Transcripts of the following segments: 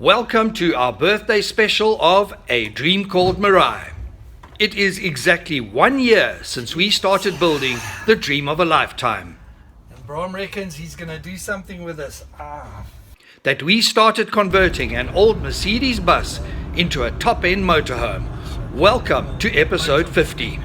Welcome to our birthday special of A Dream Called Meraaai. It is exactly 1 year since we started building the dream of a lifetime. And Bram reckons he's going to do something with us. That we started converting an old Mercedes bus into a top-end motorhome. Welcome to episode 50.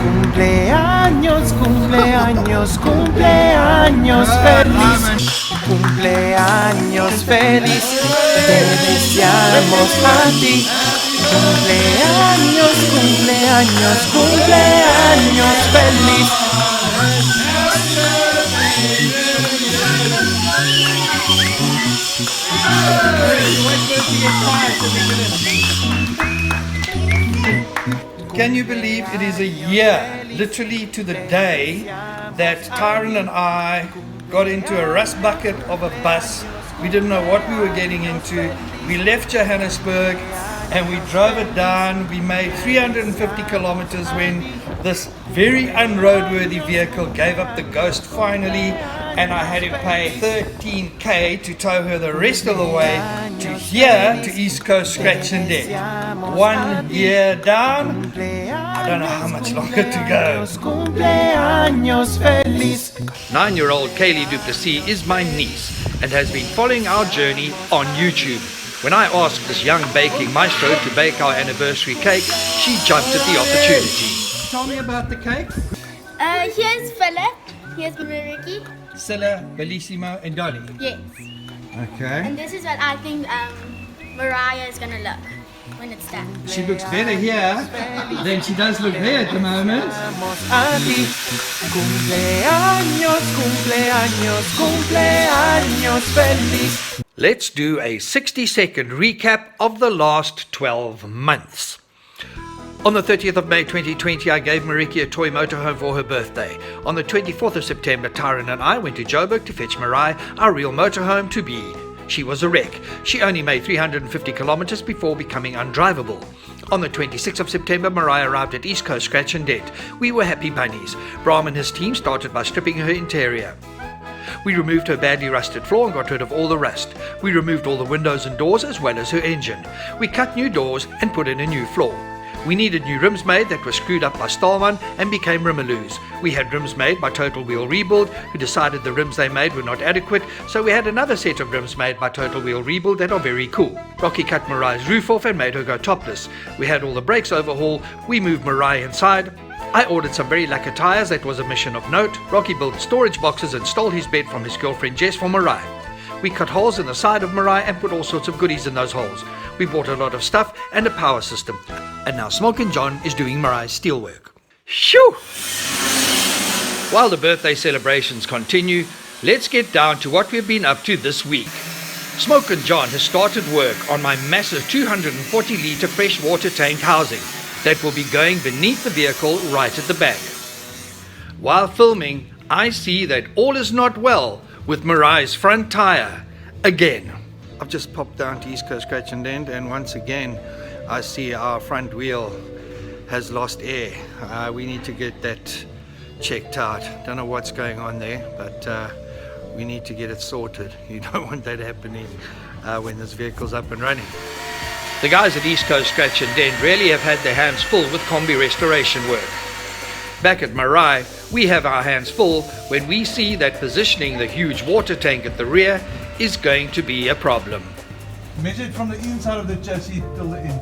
Cumpleaños, cumpleaños, cumpleaños feliz. Cumpleaños feliz, te deseamos a ti. Cumpleaños, cumpleaños, cumpleaños feliz. Can you believe it is a year, literally to the day, that Tyron and I got into a rust bucket of a bus. We didn't know what we were getting into. We left Johannesburg and we drove it down. We made 350 kilometers when this very unroadworthy vehicle gave up the ghost finally, and I had to pay 13k to tow her the rest of the way to here, to East Coast Scratch and Dent. 1 year down, I don't know how much longer to go. 9-year-old Kaylee Duplessis is my niece and has been following our journey on YouTube. When I asked this young baking maestro to bake our anniversary cake, she jumped at the opportunity. Tell me about the cake. Here's Phillip, here's Mariki. Silla, Bellissimo and Dolly. Yes. Okay. And this is what I think Meraaai is going to look when it's done. She looks better here than she does look there at the moment. Cumpleaños, cumpleaños, cumpleaños feliz. Let's do a 60-second recap of the last 12 months. On the 30th of May 2020, I gave Mariki a toy motorhome for her birthday. On the 24th of September, Tyron and I went to Joburg to fetch Meraaai, our real motorhome, to be. She was a wreck. She only made 350 kilometers before becoming undrivable. On the 26th of September, Meraaai arrived at East Coast Scratch and Dent. We were happy bunnies. Bram and his team started by stripping her interior. We removed her badly rusted floor and got rid of all the rust. We removed all the windows and doors as well as her engine. We cut new doors and put in a new floor. We needed new rims made that were screwed up by Stallman and became rimaloos. We had rims made by Total Wheel Rebuild, who decided the rims they made were not adequate, so we had another set of rims made by Total Wheel Rebuild that are very cool. Rocky cut Meraai's roof off and made her go topless. We had all the brakes overhauled. We moved Meraaai inside. I ordered some very lacquer tires. That was a mission of note. Rocky built storage boxes and stole his bed from his girlfriend Jess for Meraaai. We cut holes in the side of Meraaai and put all sorts of goodies in those holes. We bought a lot of stuff and a power system. And now Smokin' John is doing Meraaai's steelwork. Shoo! While the birthday celebrations continue, let's get down to what we've been up to this week. Smokin' John has started work on my massive 240-litre freshwater tank housing that will be going beneath the vehicle right at the back. While filming, I see that all is not well with Meraai's front tyre again. I've just popped down to East Coast Scratch and Dent, and once again I see our front wheel has lost air. We need to get that checked out. Don't know what's going on there, but we need to get it sorted. You don't want that happening when this vehicle's up and running. The guys at East Coast Scratch and Dent really have had their hands full with combi restoration work. Back at Meraaai, we have our hands full when we see that positioning the huge water tank at the rear is going to be a problem. Measure it from the inside of the chassis till the end.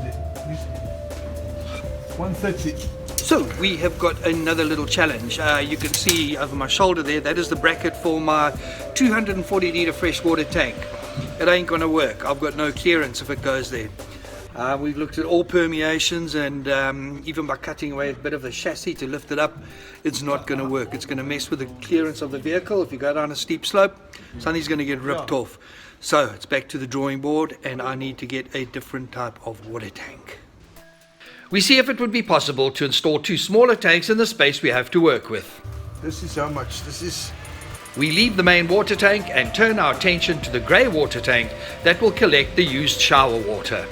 130. So we have got another little challenge. You can see over my shoulder there, that is the bracket for my 240 litre freshwater tank. It ain't going to work. I've got no clearance if it goes there. We've looked at all permeations, and even by cutting away a bit of the chassis to lift it up, it's not going to work. It's going to mess with the clearance of the vehicle. If you go down a steep slope, something's going to get ripped off. So it's back to the drawing board, and I need to get a different type of water tank. We see if it would be possible to install two smaller tanks in the space we have to work with. This is how much. This is We leave the main water tank and turn our attention to the grey water tank that will collect the used shower water.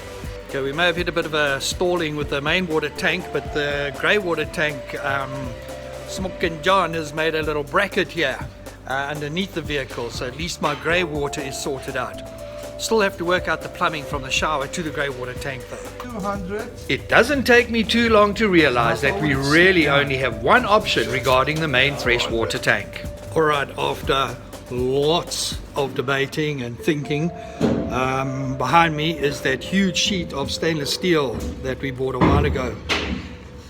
Okay, we may have hit a bit of a stalling with the main water tank, but the grey water tank, Smook and John has made a little bracket here underneath the vehicle, so at least my grey water is sorted out. Still have to work out the plumbing from the shower to the grey water tank though. 200. It doesn't take me too long to realize that we really only have one option regarding the main freshwater tank. Alright, after lots of debating and thinking, behind me is that huge sheet of stainless steel that we bought a while ago.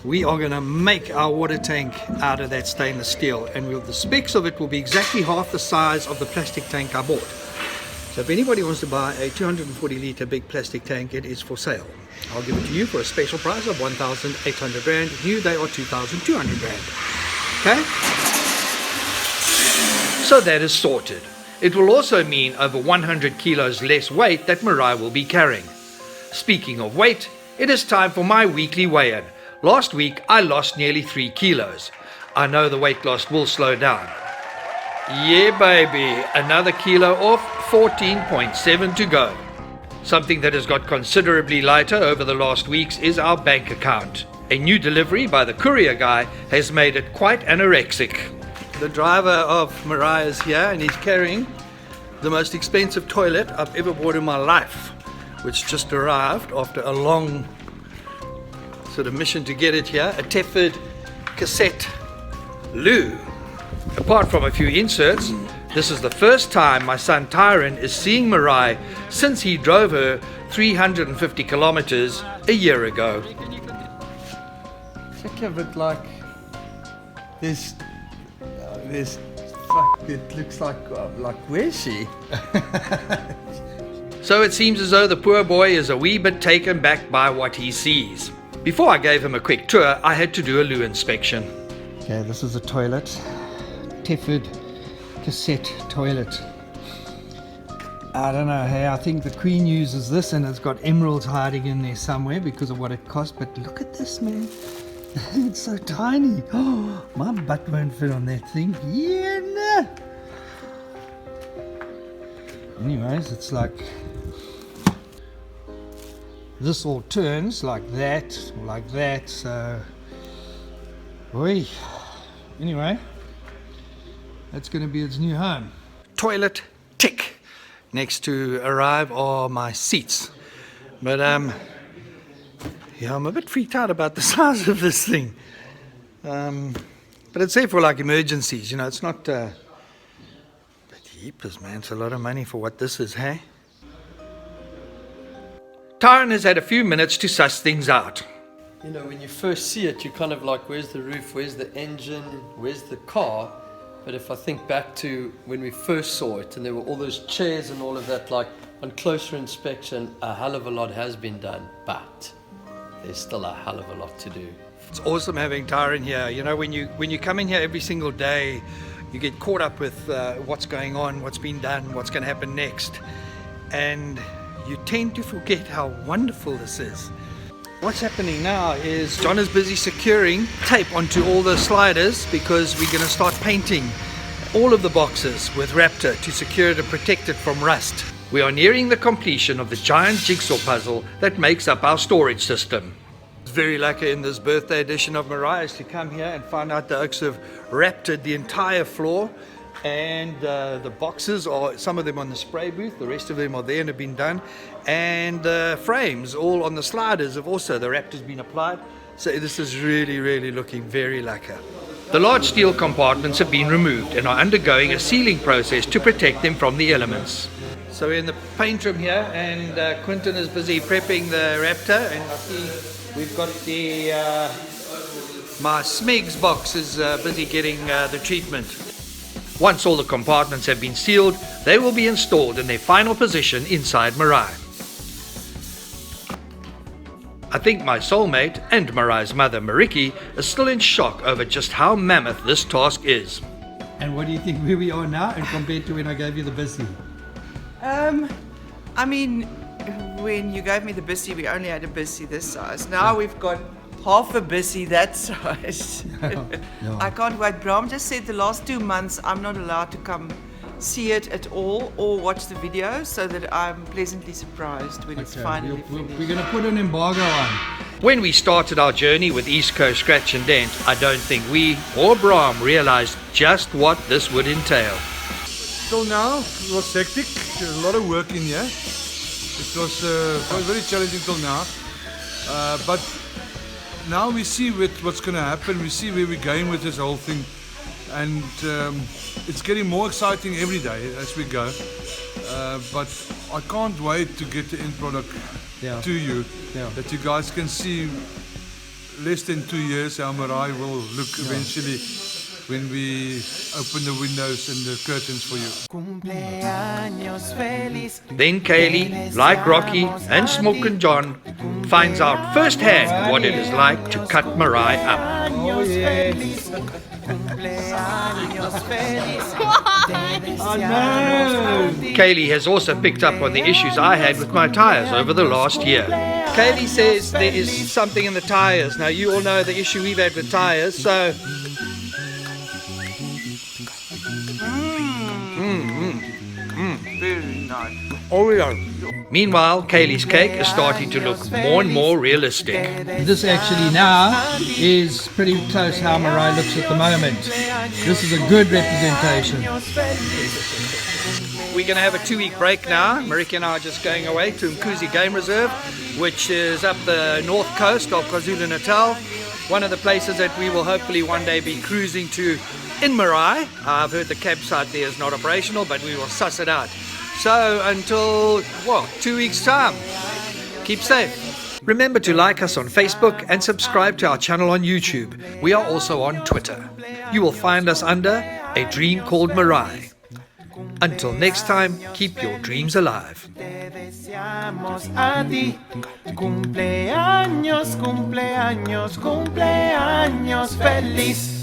We are going to make our water tank out of that stainless steel, and the specs of it will be exactly half the size of the plastic tank I bought. So if anybody wants to buy a 240 litre big plastic tank, it is for sale. I'll give it to you for a special price of 1,800 Rand. New, they are 2,200 Rand. Okay? So that is sorted. It will also mean over 100 kilos less weight that Meraaai will be carrying. Speaking of weight, it is time for my weekly weigh-in. Last week I lost nearly 3 kilos. I know the weight loss will slow down. Yeah baby, another kilo off, 14.7 to go. Something that has got considerably lighter over the last weeks is our bank account. A new delivery by the courier guy has made it quite anorexic. The driver of Meraaai is here and he's carrying the most expensive toilet I've ever bought in my life, which just arrived after a long sort of mission to get it here, a Tefford cassette loo. Apart from a few inserts, this is the first time my son Tyron is seeing Meraaai since he drove her 350 kilometers a year ago. Think of it like this. Fuck, it looks like where's she? So it seems as though the poor boy is a wee bit taken back by what he sees. Before I gave him a quick tour, I had to do a loo inspection. Okay, this is a toilet. Tefford cassette toilet. I don't know, hey, I think the Queen uses this and it's got emeralds hiding in there somewhere because of what it cost, but look at this, man. It's so tiny. Oh, my butt won't fit on that thing. Yeah, no. Anyways, it's like this all turns like that, so oi. Anyway, that's going to be its new home. Toilet, tick. Next to arrive are my seats. But yeah, I'm a bit freaked out about the size of this thing. But it's there for like emergencies, you know, it's not but heapers, man, it's a lot of money for what this is, hey? Tyron has had a few minutes to suss things out. You know, when you first see it, you're kind of like, where's the roof, where's the engine, where's the car? But if I think back to when we first saw it and there were all those chairs and all of that, like on closer inspection, a hell of a lot has been done, but there's still a hell of a lot to do. It's awesome having Tyron here. You know, when you come in here every single day, you get caught up with what's going on, what's been done, what's going to happen next. And you tend to forget how wonderful this is. What's happening now is John is busy securing tape onto all the sliders because we're going to start painting all of the boxes with Raptor to secure it and protect it from rust. We are nearing the completion of the giant jigsaw puzzle that makes up our storage system. It's very lucky in this birthday edition of Meraaai to come here and find out the Oaks have Raptored the entire floor, and the boxes are, some of them on the spray booth, the rest of them are there and have been done, and the frames all on the sliders have also, the Raptor's been applied. So this is really looking very lacquer. The large steel compartments have been removed and are undergoing a sealing process to protect them from the elements. So we're in the paint room here, and Quentin is busy prepping the Raptor, and I see we've got the my Smegs box is busy getting the treatment. Once all the compartments have been sealed, they will be installed in their final position inside Meraaai. I think my soulmate and Maraai's mother, Mariki, is still in shock over just how mammoth this task is. And what do you think where we are now and compared to when I gave you the busy? I mean, when you gave me the busy, we only had a busy this size. Now we've got half a busy that size. I can't wait. Bram just said the last 2 months I'm not allowed to come see it at all or watch the video, so that I'm pleasantly surprised when it's finally finished. We're going to put an embargo on. When we started our journey with East Coast Scratch and Dent, I don't think we or Brahm realized just what this would entail. Till now, it was hectic. There's a lot of work in here. It was very challenging till now. But now we see what's going to happen. We see where we're going with this whole thing. And it's getting more exciting every day as we go. But I can't wait to get the end product to you. That you guys can see less than 2 years how Meraaai will look eventually when we open the windows and the curtains for you. Then Kaylee, like Rocky and Smoke and John, finds out firsthand what it is like to cut Meraaai up. Oh, yes. Kaylee has also picked up on the issues I had with my tyres over the last year. Kaylee says there is something in the tyres. Now, you all know the issue we've had with tyres, so... Very nice. Meanwhile, Kaylee's cake is starting to look more and more realistic. This actually now is pretty close how Meraaai looks at the moment. This is a good representation. We're going to have a 2-week break now. Mariki and I are just going away to Mkuzi Game Reserve, which is up the north coast of KwaZulu-Natal. One of the places that we will hopefully one day be cruising to in Meraaai. I've heard the campsite there is not operational, but we will suss it out. So until, 2 weeks' time, keep safe. Remember to like us on Facebook and subscribe to our channel on YouTube. We are also on Twitter. You will find us under A Dream Called Meraaai. Until next time, keep your dreams alive. Deseamos a ti cumpleaños, cumpleaños, cumpleaños feliz.